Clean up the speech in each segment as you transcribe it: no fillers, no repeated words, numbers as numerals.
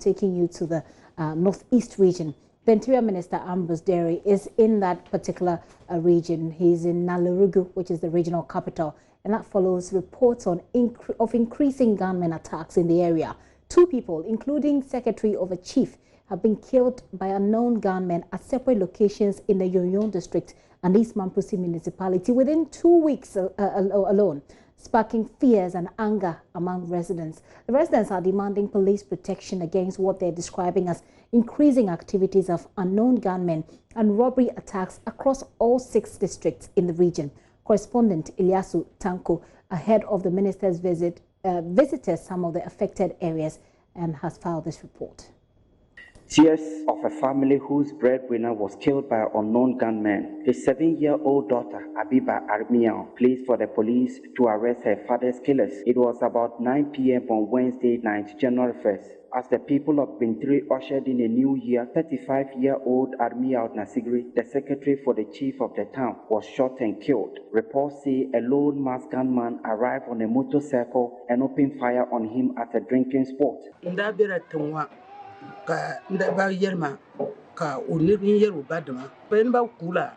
taking you to the northeast region. The Interior Minister Ambrose Derry is in that particular region. He's in Nalarugu, which is the regional capital, and that follows reports of increasing gunmen attacks in the area. 2 people, including Secretary of a Chief, have been killed by unknown gunmen at separate locations in the Yoyon district and East Mamprusi municipality within 2 weeks alone, sparking fears and anger among residents. The residents are demanding police protection against what they're describing as increasing activities of unknown gunmen and robbery attacks across all 6 districts in the region. Correspondent Ilyasu Tanko, ahead of the minister's visit, visited some of the affected areas and has filed this report. Tears of a family whose breadwinner was killed by unknown gunmen. His 7-year-old daughter, Abiba Armiao, pleads for the police to arrest her father's killers. It was about 9 p.m. on Wednesday night, January 1st. As the people of Bintri ushered in a new year, 35-year-old Armiao Nasigri, the secretary for the chief of the town, was shot and killed. Reports say a lone masked gunman arrived on a motorcycle and opened fire on him at a drinking spot. Ka ndaba yerma ka unirin yeru badama pemba kula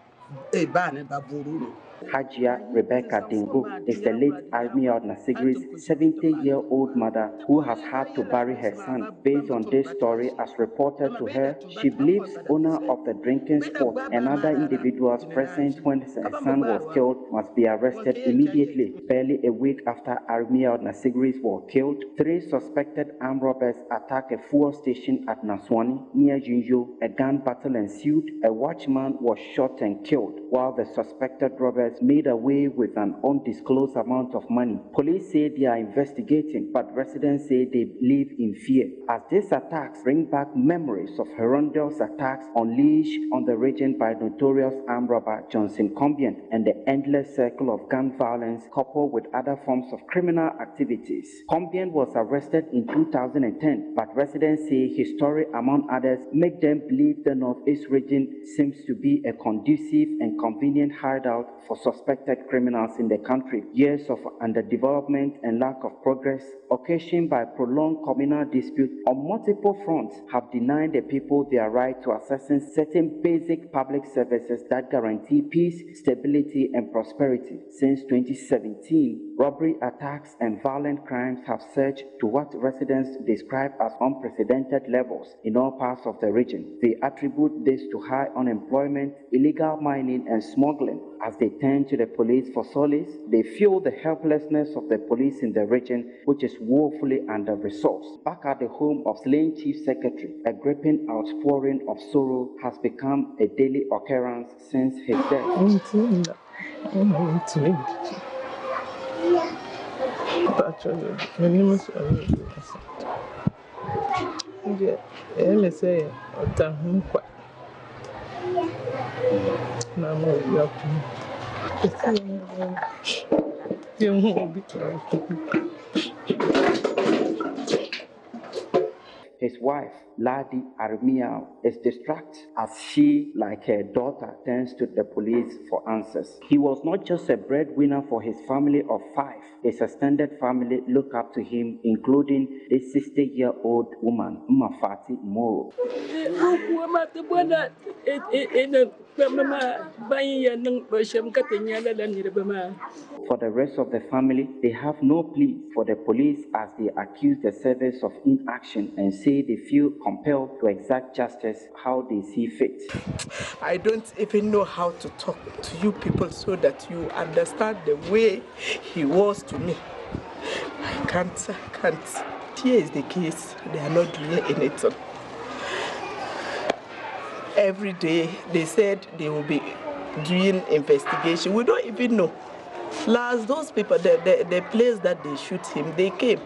e bane baburu. Hajia Rebecca Dingo is the late Armiao Nasigri's 70-year-old mother who has had to bury her son. Based on this story, as reported to her, she believes owner of the drinking spot and other individuals present when her son was killed must be arrested immediately. Barely a week after Armiao Nasigris were killed, 3 suspected armed robbers attacked a fuel station at Naswani near Junjo. A gun battle ensued. A watchman was shot and killed, while the suspected robbers made away with an undisclosed amount of money. Police say they are investigating, but residents say they live in fear, as these attacks bring back memories of horrendous attacks unleashed on the region by notorious armed robber Johnson Combian and the endless circle of gun violence coupled with other forms of criminal activities. Combian was arrested in 2010, but residents say his story, among others, make them believe the northeast region seems to be a conducive and convenient hideout for suspected criminals in the country. Years of underdevelopment and lack of progress, occasioned by prolonged communal disputes on multiple fronts, have denied the people their right to access certain basic public services that guarantee peace, stability, and prosperity. Since 2017, robbery attacks and violent crimes have surged to what residents describe as unprecedented levels in all parts of the region. They attribute this to high unemployment, illegal mining, and smuggling. As they turn to the police for solace, they feel the helplessness of the police in the region, which is woefully under-resourced. Back at the home of slain Chief Secretary, a gripping outpouring of sorrow has become a daily occurrence since his death. His wife, Ladi Armiao, is distraught as she, like her daughter, turns to the police for answers. He was not just a breadwinner for his family of 5. His extended family look up to him, including the 60-year-old woman, Mafati Moro. For the rest of the family, they have no plea for the police as they accuse the service of inaction and say they feel compelled to exact justice how they see fit. I don't even know how to talk to you people so that you understand the way he was to me. I can't. Here is the case. They are not doing anything. Every day they said they will be doing investigation. We don't even know. Last, those people, the place that they shoot him, they came.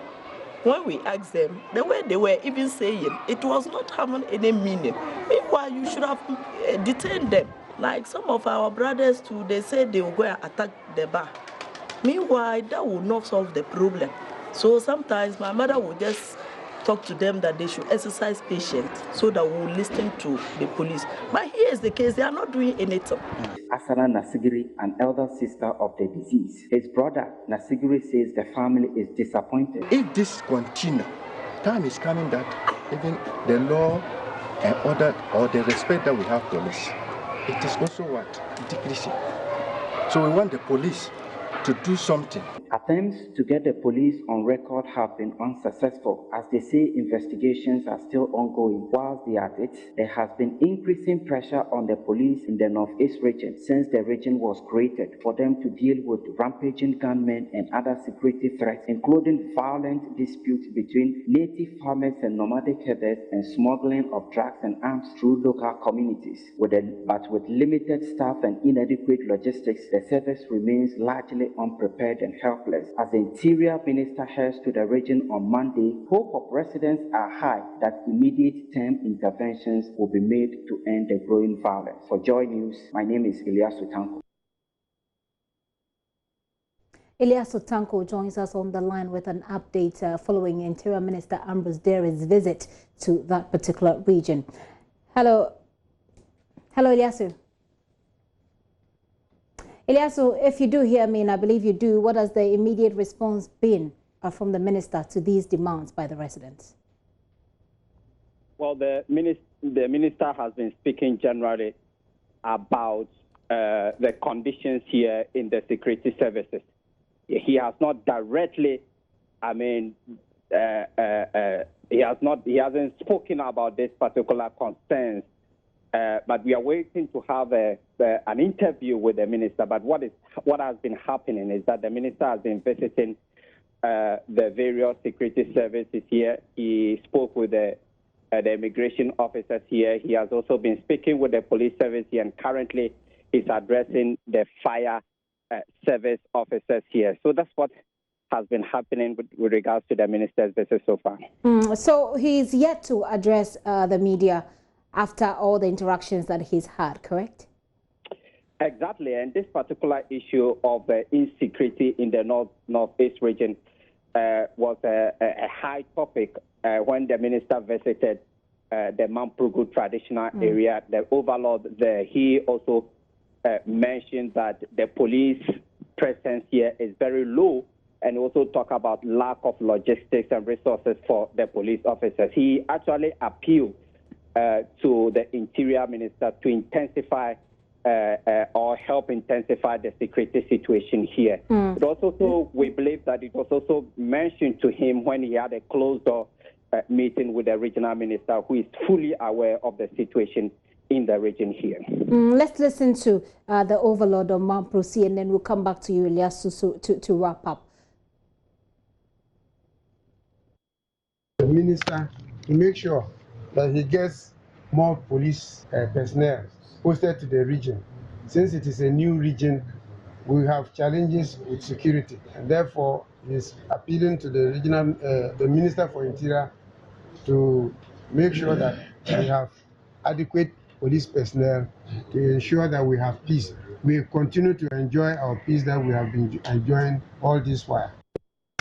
When we asked them, the way they were even saying, it was not having any meaning. Meanwhile, you should have detained them. Like some of our brothers too, they said they will go and attack the bar. Meanwhile, that will not solve the problem. So sometimes my mother will just talk to them that they should exercise patience so that we will listen to the police. But here is the case, they are not doing anything. Asana Nasigiri, an elder sister of the deceased. His brother Nasigiri says the family is disappointed. If this continues, time is coming that even the law and order, or the respect that we have police, it is also what? Decreasing. So we want the police to do something. Attempts to get the police on record have been unsuccessful, as they say investigations are still ongoing. Whilst they are at it, there has been increasing pressure on the police in the Northeast region since the region was created for them to deal with rampaging gunmen and other security threats, including violent disputes between native farmers and nomadic herders and smuggling of drugs and arms through local communities. But with limited staff and inadequate logistics, the service remains largely unprepared and helpless. As the Interior Minister heads to the region on Monday, hope of residents are high that immediate term interventions will be made to end the growing violence. For Joy News, my name is Ilyasu Tanko. Ilyasu Tanko joins us on the line with an update following Interior Minister Ambrose Derry's visit to that particular region. Hello, Ilyasu. Ilyasu, if you do hear me, and I believe you do, what has the immediate response been from the minister to these demands by the residents? Well, the minister has been speaking generally about the conditions here in the security services. He has not directly, he hasn't spoken about this particular concerns. But we are waiting to have an interview with the minister. But what has been happening is that the minister has been visiting the various security services here. He spoke with the immigration officers here. He has also been speaking with the police service here, and currently he's addressing the fire service officers here. So that's what has been happening with regards to the minister's visit so far. So he's yet to address the media after all the interactions that he's had, correct? Exactly, and this particular issue of insecurity in the Northeast region was a high topic when the minister visited the Mamprugu traditional area, the overlord there. He also mentioned that the police presence here is very low, and also talk about lack of logistics and resources for the police officers. He actually appealed to the Interior Minister to intensify or help intensify the security situation here. But also, we believe that it was also mentioned to him when he had a closed-door meeting with the regional minister, who is fully aware of the situation in the region here. Let's listen to the overlord of Mamprusi, and then we'll come back to you, Ilyasu, to wrap up. The minister to make sure that he gets more police personnel posted to the region. Since it is a new region, we have challenges with security, and therefore he is appealing to the regional, the Minister for Interior, to make sure that we have adequate police personnel to ensure that we have peace. We continue to enjoy our peace that we have been enjoying all this while.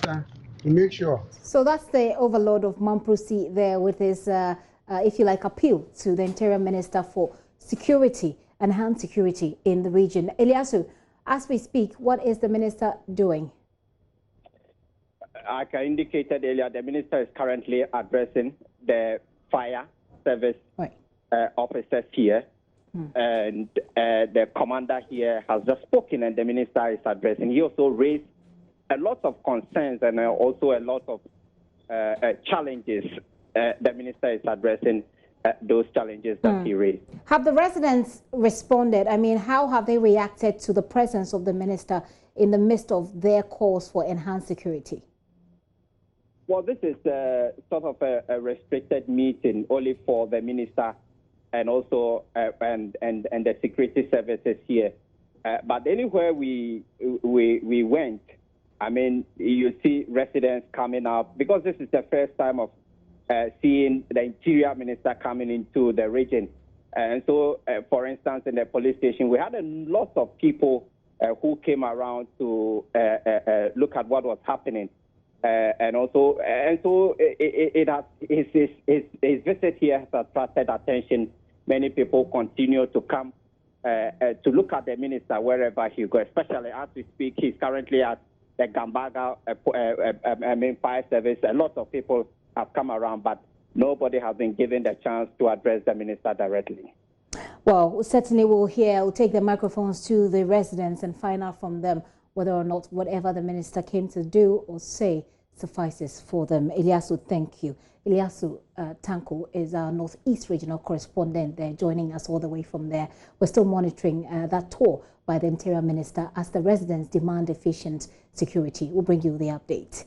To make sure. So that's the overlord of Mamprusi there with his, if you like, appeal to the Interior Minister for security, enhanced security in the region. Ilyasu, as we speak, what is the minister doing? Like I indicated earlier, the minister is currently addressing the fire service officers here, and the commander here has just spoken, and the minister is addressing. He also raised a lot of concerns and also a lot of challenges. The minister is addressing those challenges that he raised. Have the residents responded? I mean, how have they reacted to the presence of the minister in the midst of their calls for enhanced security? Well, this is sort of a restricted meeting only for the minister and also and the security services here. But anywhere we went, I mean, you see residents coming up, because this is the first time of seeing the Interior Minister coming into the region. And so, for instance, in the police station, we had a lot of people who came around to look at what was happening. And so his visit here has attracted attention. Many people continue to come to look at the minister wherever he goes, especially as we speak. He's currently at the Gambaga fire service. A lot of people have come around, but nobody has been given the chance to address the minister directly. Well, certainly we'll take the microphones to the residents and find out from them whether or not whatever the minister came to do or say suffices for them. Eliasu, thank you. Eliasu Tanko is our Northeast Regional Correspondent there, joining us all the way from there. We're still monitoring that tour by the Interior Minister as the residents demand efficient security. We'll bring you the update.